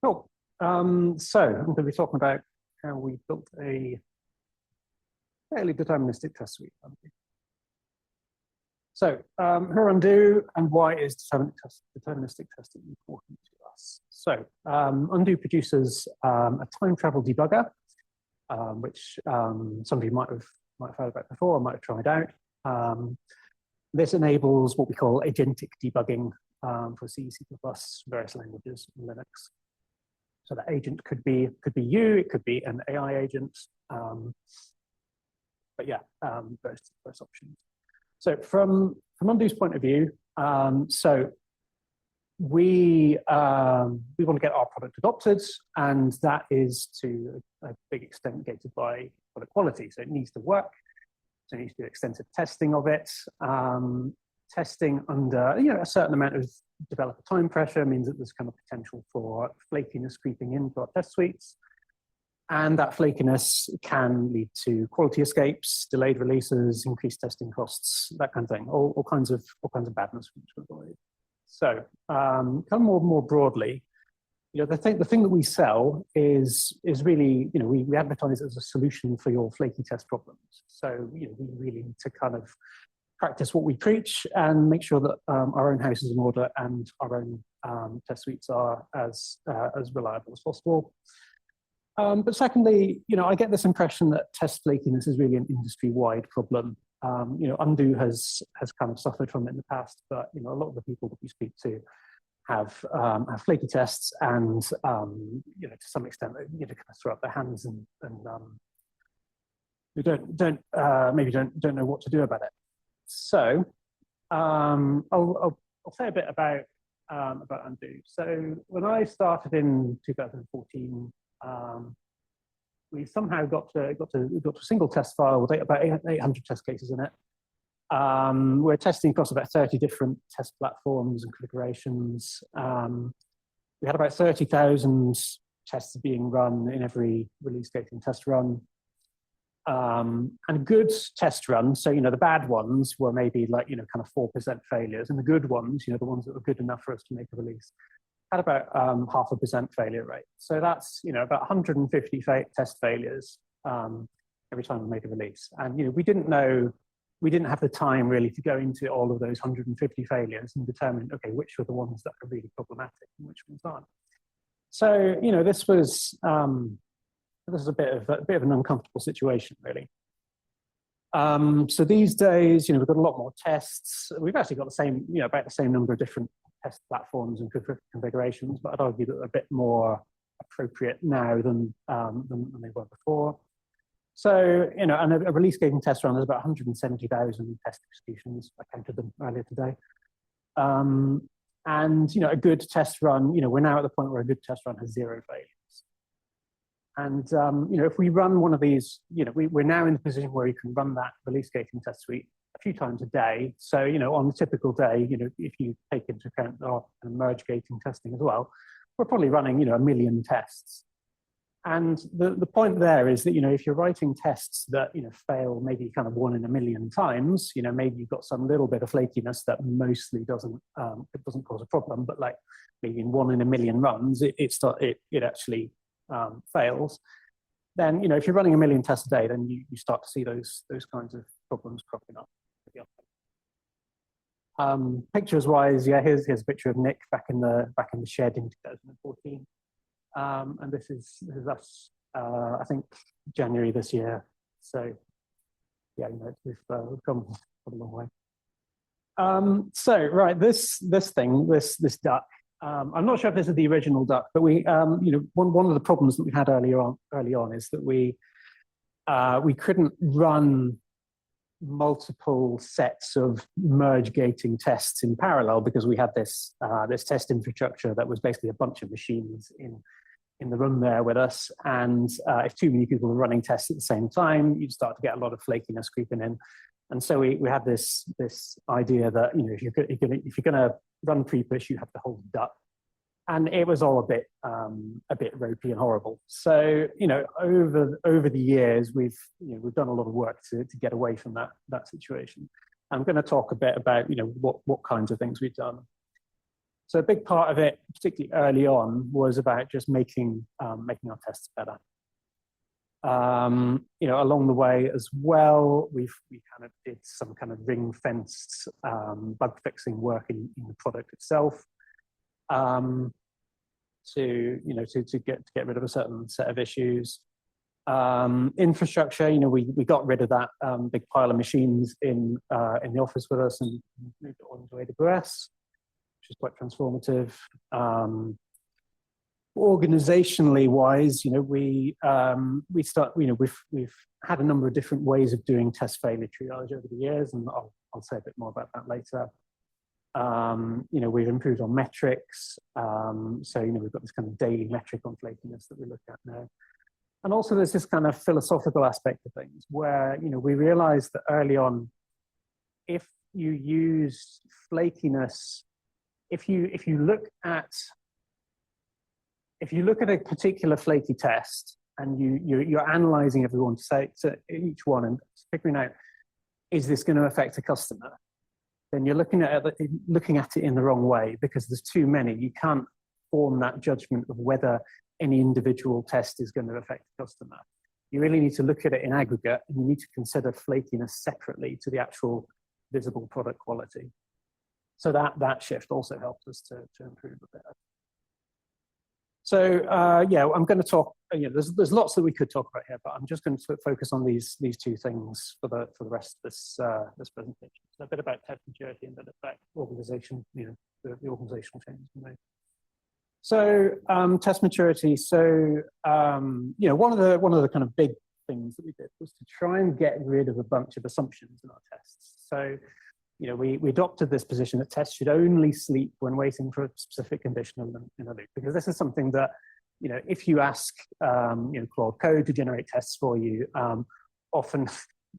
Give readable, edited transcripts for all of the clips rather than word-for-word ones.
Cool. So I'm going to be talking about how we built a fairly deterministic test suite. So here undo and why is deterministic testing important to us? So undo produces a time travel debugger, which some of you might have heard about before or might have tried out. This enables what we call agentic debugging for C, C++, various languages in Linux. So that agent could be you, it could be an AI agent, but yeah, both options. So from Undo's point of view, so we want to get our product adopted, and that is to a big extent gated by product quality. So it needs to work. So it needs to do extensive testing of it. Testing under a certain amount of developer time pressure means that there's kind of potential for flakiness creeping into our test suites. And that flakiness can lead to quality escapes, delayed releases, increased testing costs, that kind of thing, all kinds of badness we need to avoid. So kind of more broadly, the thing that we sell is really, we advertise it as a solution for your flaky test problems. So we really need to kind of practice what we preach and make sure that our own house is in order and our own test suites are as reliable as possible. But secondly, I get this impression that test flakiness is really an industry-wide problem. Undo has kind of suffered from it in the past, but a lot of the people that we speak to have flaky tests, and to some extent, kind of throw up their hands and they don't know what to do about it. So I'll say a bit about Undo. So when I started in 2014. We somehow got to a single test file with about 800 test cases in it. We're testing across about 30 different test platforms and configurations. We had about 30,000 tests being run in every release gating test run. And good test runs, so the bad ones were maybe like kind of 4% failures, and the good ones, the ones that were good enough for us to make a release, had about 0.5% failure rate. So that's about 150 test failures every time we made a release. And we didn't have the time really to go into all of those 150 failures and determine, okay, which were the ones that are really problematic and which ones aren't. So this was a bit of an uncomfortable situation really. So these days, we've got a lot more tests. We've actually got the same, about the same number of different test platforms and configurations, but I'd argue that they're a bit more appropriate now than they were before. So, and a release gating test run, there's about 170,000 test executions. I counted them earlier today. And, a good test run, we're now at the point where a good test run has 0 failures. And, if we run one of these, we're now in the position where you can run that release gating test suite a few times a day. So, on a typical day, if you take into account our merge gating testing as well, we're probably running, 1 million tests. And the point there is that, if you're writing tests that, fail maybe kind of 1 in a million times, maybe you've got some little bit of flakiness that mostly doesn't cause a problem, but like maybe in 1 in a million runs, it actually fails. Then, if you're running 1 million tests a day, then you start to see those kinds of problems cropping up. Pictures wise, yeah, here's a picture of Nick back in the shed in 2014, and this is us. I think January this year. So yeah, we've come a long way. So right, this duck. I'm not sure if this is the original duck, but we, one of the problems that we had early on is that we couldn't run multiple sets of merge gating tests in parallel because we had this test infrastructure that was basically a bunch of machines in the room there with us, and if too many people were running tests at the same time, you'd start to get a lot of flakiness creeping in. And so we had this idea that if you're gonna run pre-push, you have to hold duck, and it was all a bit ropey and horrible. So over the years, we've done a lot of work to get away from that situation. I'm going to talk a bit about what kinds of things we've done. So a big part of it, particularly early on, was about just making our tests better. Along the way as well, we kind of did some kind of ring-fenced bug fixing work in the product itself, to get rid of a certain set of issues. Infrastructure, we got rid of that big pile of machines in the office with us and moved it on to AWS, which is quite transformative. Organizationally wise, we've had a number of different ways of doing test failure triage over the years, and I'll say a bit more about that later. We've improved on metrics, so we've got this kind of daily metric on flakiness that we look at now. And also there's this kind of philosophical aspect of things where we realized that early on, if you use flakiness, if you look at a particular flaky test and you're analyzing everyone to each one and figuring out, is this going to affect a customer? Then you're looking at it in the wrong way, because there's too many. You can't form that judgment of whether any individual test is going to affect the customer. You really need to look at it in aggregate, and you need to consider flakiness separately to the actual visible product quality. So that shift also helped us to improve a bit. So I'm going to talk. There's lots that we could talk about here, but I'm just going to focus on these two things for the rest of this presentation. So a bit about test maturity and a bit about organization, the organizational changes we made. So test maturity. So one of the kind of big things that we did was to try and get rid of a bunch of assumptions in our tests. So we adopted this position that tests should only sleep when waiting for a specific condition in a loop, because this is something that, if you ask, Claude Code to generate tests for you, often,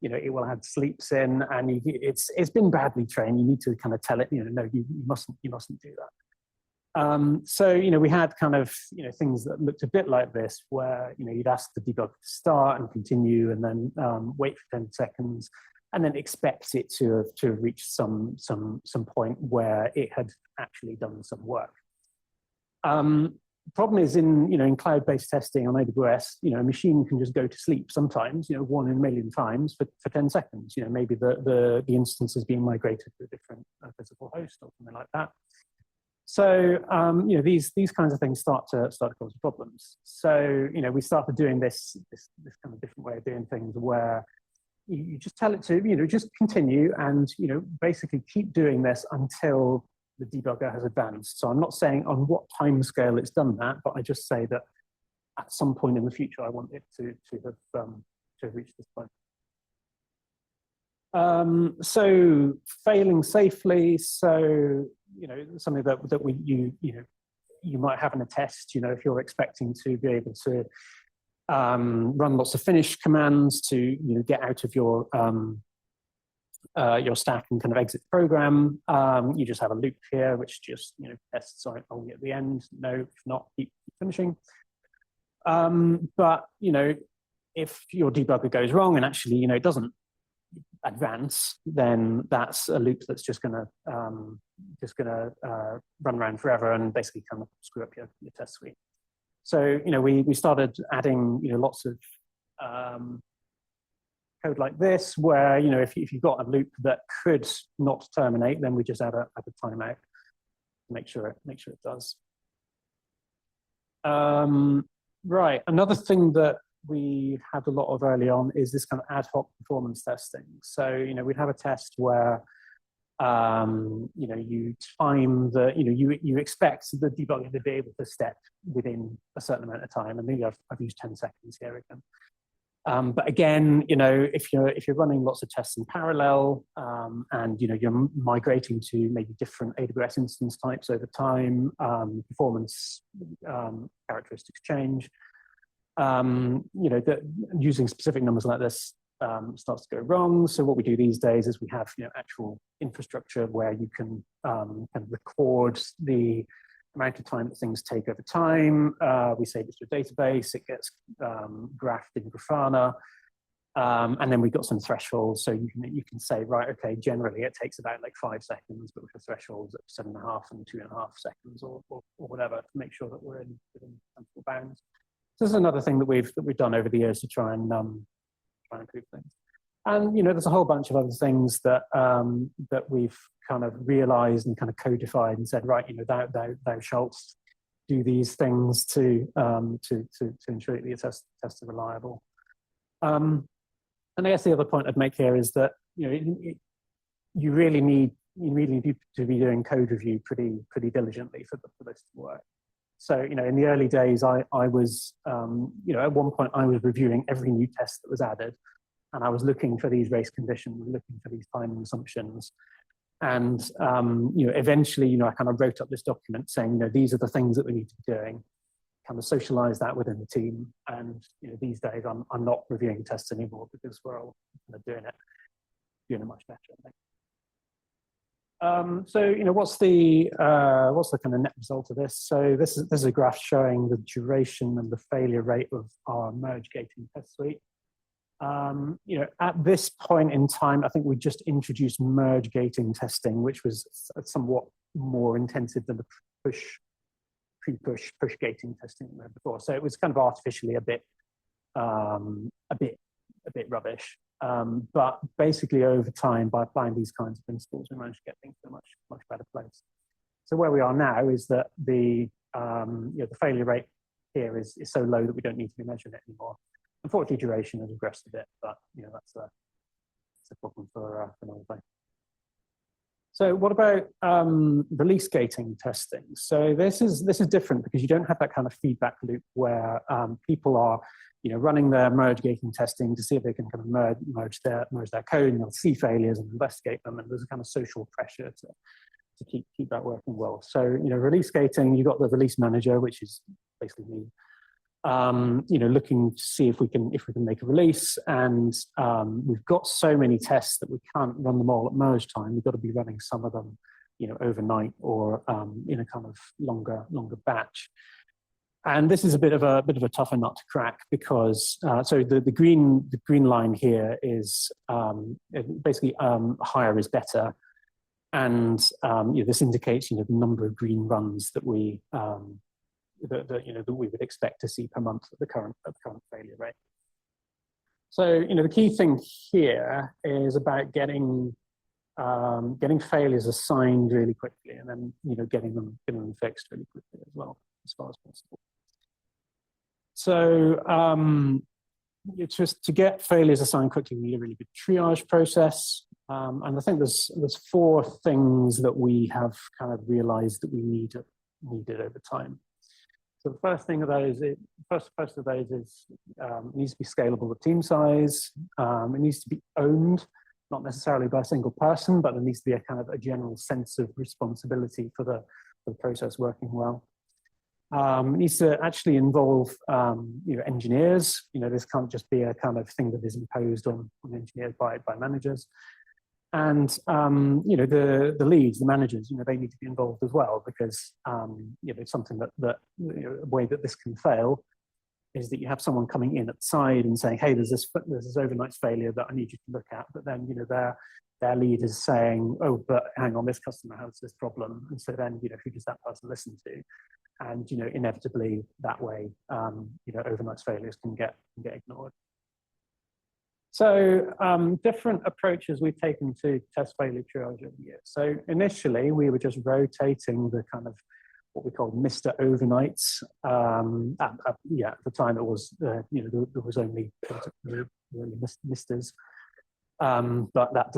it will add sleeps in, and it's been badly trained. You need to kind of tell it, no, you mustn't do that. So, we had kind of, things that looked a bit like this, where, you'd ask the debug to start and continue, and then wait for 10 seconds, and then expect it to have reached some point where it had actually done some work. The problem is in cloud-based testing on AWS, a machine can just go to sleep sometimes, 1 in a million times for 10 seconds. Maybe the instance is being migrated to a different physical host or something like that. So these kinds of things start to cause problems. So we started doing this kind of different way of doing things, where you just tell it to just continue and basically keep doing this until the debugger has advanced. So I'm not saying on what time scale it's done that, but I just say that at some point in the future I want it to have reached this point. So failing safely. So something that you might have in a test. If you're expecting to be able to run lots of finish commands to get out of your stack and kind of exit the program, you just have a loop here which just tests only at the end. No, if not, keep finishing. But if your debugger goes wrong and actually it doesn't advance, then that's a loop that's just gonna run around forever and basically kind of screw up your test suite. So we started adding lots of code like this, where if you've got a loop that could not terminate, then we just add a timeout to make sure it does. Right, another thing that we had a lot of early on is this kind of ad hoc performance testing. So we'd have a test where you time the you expect the debugger to be able to step within a certain amount of time, and maybe I've used 10 seconds here again. But again, if you're running lots of tests in parallel, and you're migrating to maybe different AWS instance types over time, performance characteristics change. Using specific numbers like this starts to go wrong. So what we do these days is we have actual infrastructure where you can kind of record the amount of time that things take over time. We save it to a database. It gets graphed in Grafana. And then we've got some thresholds, so you can say, right, okay, generally it takes about like 5 seconds, but with the thresholds at 7.5 and 2.5 seconds, or whatever, to make sure that we're within sensible bounds. So this is another thing that we've done over the years to try and improve things. And there's a whole bunch of other things that that we've kind of realized and kind of codified and said, right, thou shalt do these things to ensure that your tests are reliable. And I guess the other point I'd make here is that you really need to be doing code review pretty diligently for this to work. So in the early days, I was at one point I was reviewing every new test that was added, and I was looking for these race conditions, looking for these timing assumptions, and eventually I kind of wrote up this document saying these are the things that we need to be doing. Kind of socialize that within the team, and these days I'm not reviewing tests anymore because we're all kind of doing it much better, I think. So what's the kind of net result of this? So this is a graph showing the duration and the failure rate of our merge gating test suite. At this point in time, I think we just introduced merge gating testing, which was somewhat more intensive than the pre-push gating testing we had before. So it was kind of artificially a bit rubbish. But basically over time, by applying these kinds of principles, we managed to get things to a much better place. So where we are now is that the failure rate here is so low that we don't need to be measuring it anymore. Unfortunately, duration has regressed a bit, but that's a problem for another day. So what about release gating testing? So this is different because you don't have that kind of feedback loop where people are running their merge gating testing to see if they can kind of merge their code, and they'll see failures and investigate them, and there's a kind of social pressure to keep that working well. So release gating, you've got the release manager, which is basically me. Looking to see if we can make a release, and we've got so many tests that we can't run them all at merge time. We've got to be running some of them, overnight or in a kind of longer batch. And this is a bit of a tougher nut to crack because so the green line here is basically higher is better, and this indicates the number of green runs that we that we would expect to see per month at the current failure rate. So the key thing here is about getting failures assigned really quickly, and then getting them fixed really quickly as well, as far as possible. So just to get failures assigned quickly, we need a really good triage process, and I think there's 4 things that we have kind of realized that we needed over time. So the first thing of those is, first of those is it needs to be scalable with team size. It needs to be owned, not necessarily by a single person, but there needs to be a kind of a general sense of responsibility for the process working well. It needs to actually involve engineers. This can't just be a kind of thing that is imposed on engineers by managers. And the leads, the managers, they need to be involved as well, because something that a way that this can fail is that you have someone coming in at the side and saying, hey, there's this overnight failure that I need you to look at, but then their lead is saying, oh, but hang on, this customer has this problem, and so then who does that person listen to? And inevitably that way overnight failures can get ignored. So different approaches we've taken to test failure triage over the years. So initially we were just rotating the kind of what we called Mr. Overnights. At the time it was there was only Misters, but that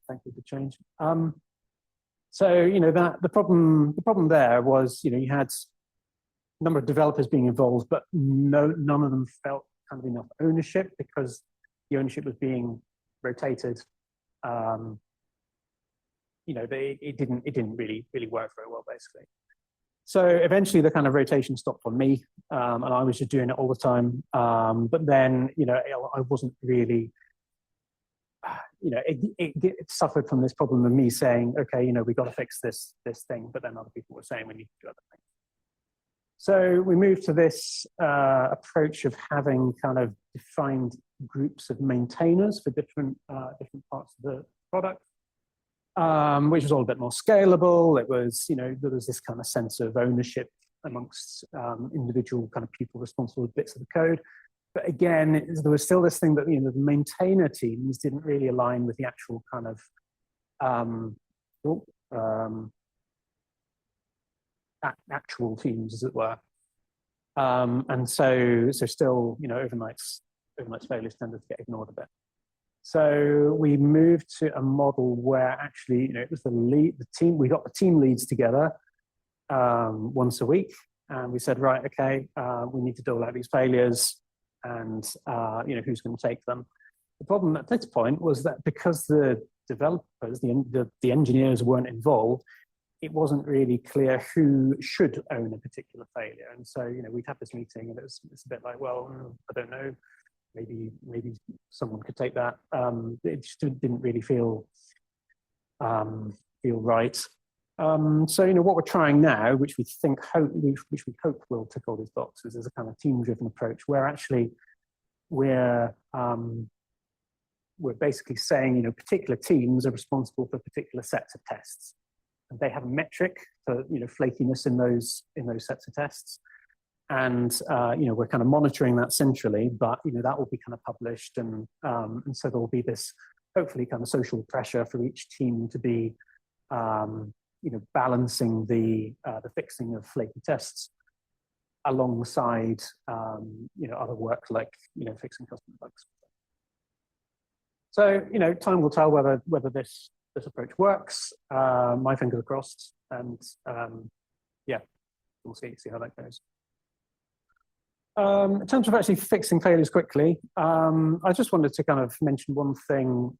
thankfully did change. So that the problem there was you had a number of developers being involved, but none of them felt kind of enough ownership, because the ownership was being rotated. It didn't really work very well, basically. So eventually the kind of rotation stopped on me, and I was just doing it all the time. But then I wasn't really, it suffered from this problem of me saying, okay, we got to fix this thing, but then other people were saying we need to do other things. So we moved to this approach of having kind of defined groups of maintainers for different parts of the product, which was all a bit more scalable. It was, there was this kind of sense of ownership amongst individual kind of people responsible for bits of the code. But again, there was still this thing that the maintainer teams didn't really align with the actual kind of actual teams, as it were. And so still, overnight failures tended to get ignored a bit. So we moved to a model where actually, it was the team. We got the team leads together once a week, and we said, right, okay, we need to dole out these failures, and who's going to take them. The problem at this point was that because the developers, the engineers weren't involved, it wasn't really clear who should own a particular failure. And so, we'd have this meeting, and it's a bit like, well, I don't know, maybe someone could take that. It just didn't really feel right. So, what we're trying now, which we hope will tick all these boxes, is a kind of team-driven approach where actually we're basically saying, particular teams are responsible for particular sets of tests. And they have a metric for flakiness in those sets of tests, and we're kind of monitoring that centrally. But that will be kind of published, and so there will be this hopefully kind of social pressure for each team to be balancing the fixing of flaky tests alongside other work like fixing customer bugs. So time will tell whether this approach works. My fingers crossed, and yeah, we'll see how that goes. In terms of actually fixing failures quickly, I just wanted to kind of mention one thing,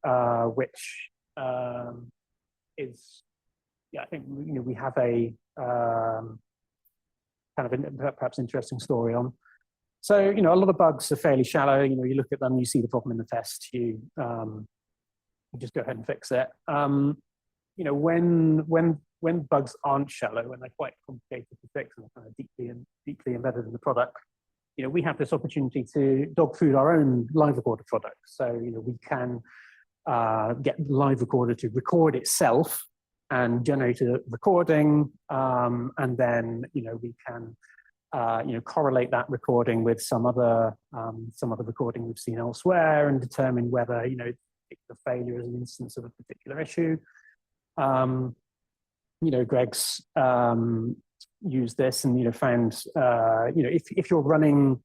which is, I think we have a kind of perhaps interesting story on. So a lot of bugs are fairly shallow. You look at them, you see the problem in the test, you just go ahead and fix it. When bugs aren't shallow, when they're quite complicated to fix and kind of deeply embedded in the product, we have this opportunity to dog food our own live recorder product. So we can get the live recorder to record itself and generate a recording, and then we can correlate that recording with some other recording we've seen elsewhere and determine whether the failure is an instance of a particular issue. Greg's used this and found if you're running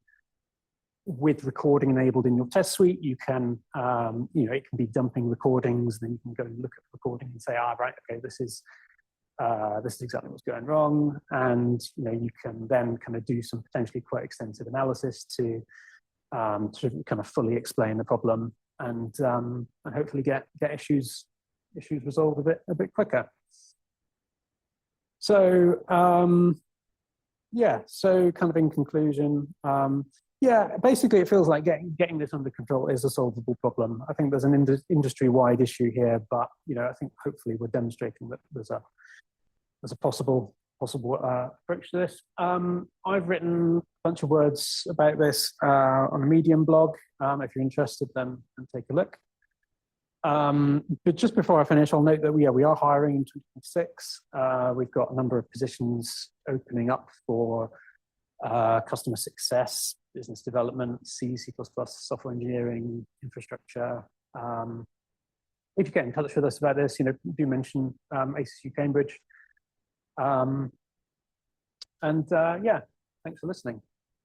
with recording enabled in your test suite, you can it can be dumping recordings, then you can go and look at the recording and say, right, okay, this is exactly what's going wrong, and you can then kind of do some potentially quite extensive analysis to kind of fully explain the problem and hopefully get issues resolved a bit quicker. So so kind of in conclusion, basically it feels like getting this under control is a solvable problem. I think there's an industry-wide issue here, but I think hopefully we're demonstrating that there's a possible approach to this. I've written a bunch of words about this on a Medium blog. If you're interested, then take a look. But just before I finish, I'll note that we are hiring in 2026. We've got a number of positions opening up for customer success, business development, C++, software engineering, infrastructure. If you get in touch with us about this, do mention ACCU Cambridge. Thanks for listening.